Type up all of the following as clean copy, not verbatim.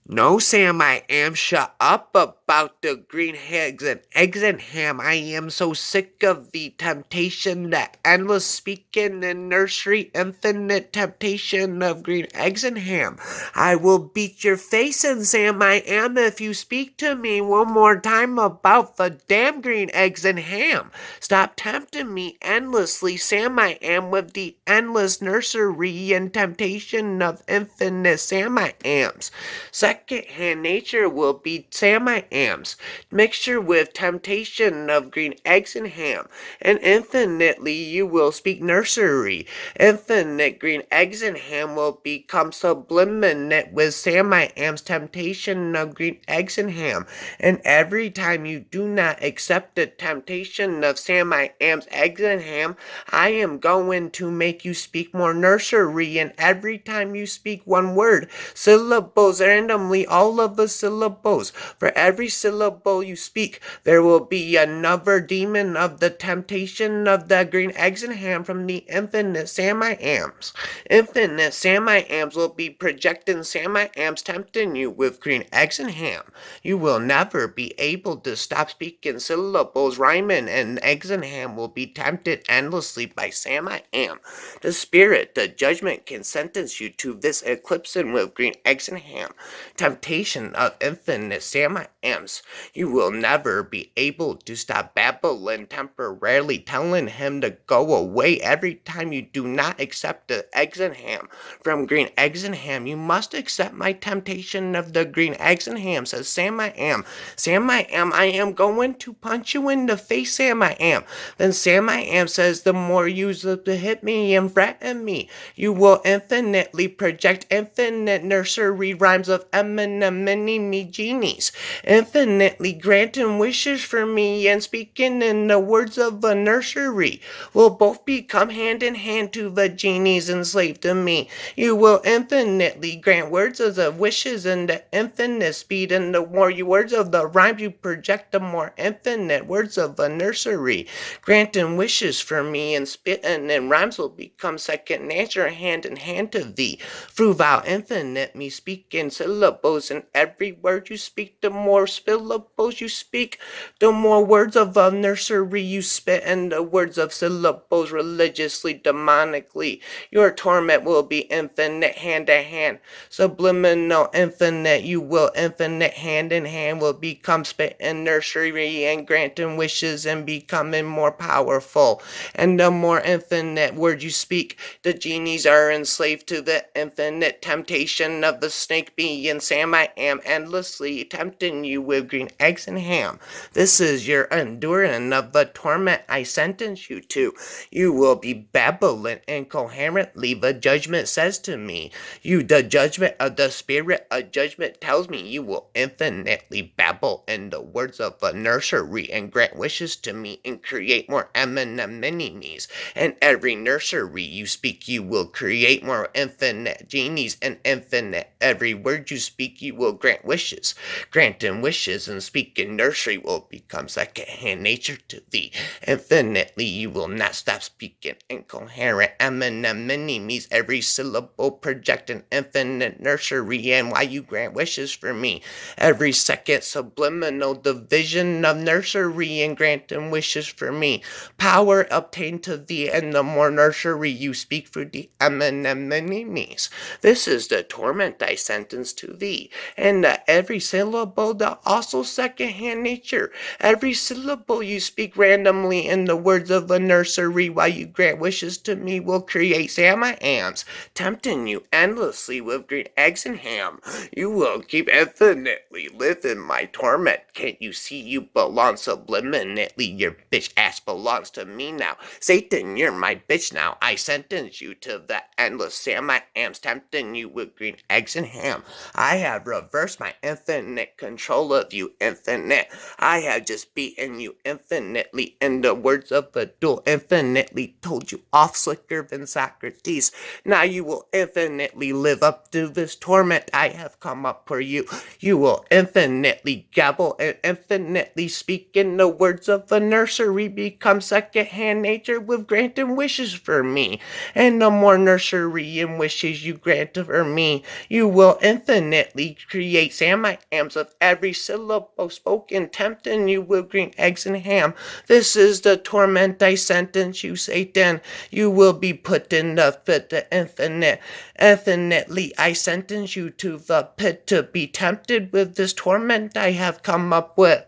No, Sam, I am. Shut up about the green eggs and ham. I am so sick of the temptation, the endless speaking in nursery, infinite temptation of green eggs and ham. I will beat your face in, Sam, I am, if you speak to me one more time about the damn green eggs and ham. Stop tempting me endlessly, Sam, I am, with the endless nursery and temptation of infinite Sam, I ams. Second-hand nature will be Sam-I-ams, mixture with temptation of green eggs and ham, and infinitely you will speak nursery. Infinite green eggs and ham will become subliminate with Sam-I-am's temptation of green eggs and ham, and every time you do not accept the temptation of Sam-I-am's eggs and ham, I am going to make you speak more nursery, and every time you speak one word, syllables randomly, all of the syllables. For every syllable you speak, there will be another demon of the temptation of the green eggs and ham from the infinite Sam-I-ams. Infinite Sam-I-ams will be projecting Sam-I-ams tempting you with green eggs and ham. You will never be able to stop speaking syllables rhyming, and eggs and ham will be tempted endlessly by Sam-I-am. The spirit, the judgment can sentence you to this eclipsing with green eggs and ham. Temptation of infinite Sam-I-ams. You will never be able to stop babbling temporarily, telling him to go away every time you do not accept the eggs and ham. From green eggs and ham, you must accept my temptation of the green eggs and ham, says Sam-I-am. Sam-I-am, I am going to punch you in the face, Sam-I-am. Then Sam-I-am says, the more you hit me and threaten me, you will infinitely project infinite nursery rhymes of Eminem mini genies, infinitely granting wishes for me and speaking in the words of a nursery. Will both become hand in hand to the genies enslaved to me. You will infinitely grant words of the wishes and the infinite speed, and the more words of the rhymes you project, the more infinite words of a nursery. Granting wishes for me and spitting and rhymes will become second nature, hand in hand to thee. Through thou infinite me speaking syllables, and every word you speak, the more syllables you speak, the more words of a nursery you spit, and the words of syllables religiously, demonically. Your torment will be infinite, hand to hand, subliminal, infinite. You will infinite, hand in hand, will become spit in nursery and granting wishes and becoming more powerful. And the more infinite word you speak, the genies are enslaved to the infinite temptation of the snake bee, and Sam-I-am endlessly tempting you with green eggs and ham. This is your enduring of the torment I sentence you to. You will be babbling incoherently, the judgment says to me. You, the judgment of the spirit of judgment tells me you will infinitely babble in the words of a nursery and grant wishes to me and create more Eminem mini-me's. In every nursery you speak, you will create more infinite genies and infinite. Every word you speak, you will grant wishes. Granting wishes and speaking nursery will become second-hand nature to thee. Infinitely you will not stop speaking incoherent Eminem mini-me's. Every syllable project an infinite nursery, and why you grant wishes for me. Every second subliminal division of nursery and granting wishes for me. Power obtained to thee, and the more nursery you speak for the Eminem mini-me's. This is the torment I sentence to thee, and every syllable the also second-hand nature. Every syllable you speak randomly in the words of a nursery while you grant wishes to me will create Sam-I-ams, tempting you endlessly with green eggs and ham. You will keep infinitely living my torment. Can't you see you belong subliminally? Your bitch ass belongs to me now. Satan, you're my bitch now. I sentence you to the endless Sam-I-ams, tempting you with green eggs and ham. I have reversed my infinite control all of you, infinite. I have just beaten you infinitely. In the words of a duel, infinitely told you off slicker than Socrates. Now you will infinitely live up to this torment I have come up for you. You will infinitely gabble and infinitely speak in the words of a nursery, become second-hand nature with granting wishes for me. And the more nursery and wishes you grant for me, you will infinitely create Sam-I-Ams of every syllable spoken, tempting you with green eggs and ham. This is the torment I sentence you, Satan. You will be put in the pit of infinite. Infinitely I sentence you to the pit to be tempted with this torment I have come up with.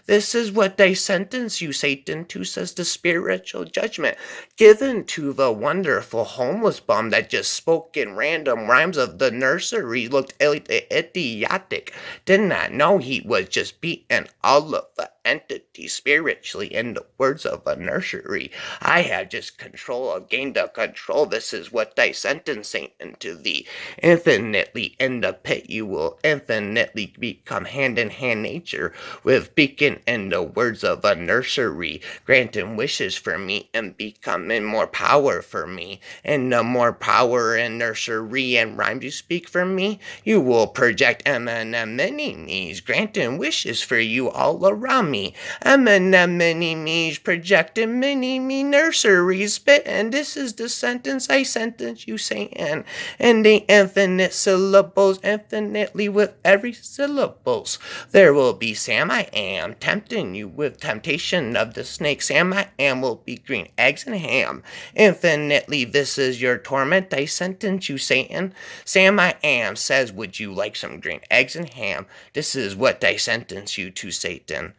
This is what I sentence you, Satan, to, says the spiritual judgment given to the wonderful homeless bum that just spoke in random rhymes of the nursery, looked idiotic, did not know he was just beating all of the entity spiritually in the words of a nursery. I have just gained the control. This is what I sentence Satan to thee. Infinitely in the pit you will infinitely become hand-in-hand nature with beacon in the words of a nursery, granting wishes for me and becoming more power for me. And the more power and nursery and rhymes you speak for me, you will project many-me's, granting wishes for you all around me. Many-me's projecting many-me nurseries spit, and this is the sentence I sentence you, Satan. And the infinite syllables, infinitely with every syllables. There will be Sam-I-Am, tempting you with temptation of the snake. Sam-I-Am will be green eggs and ham. Infinitely, this is your torment. I sentence you, Satan. Sam-I-Am says, would you like some green eggs and ham? This is what I sentence you to, Satan.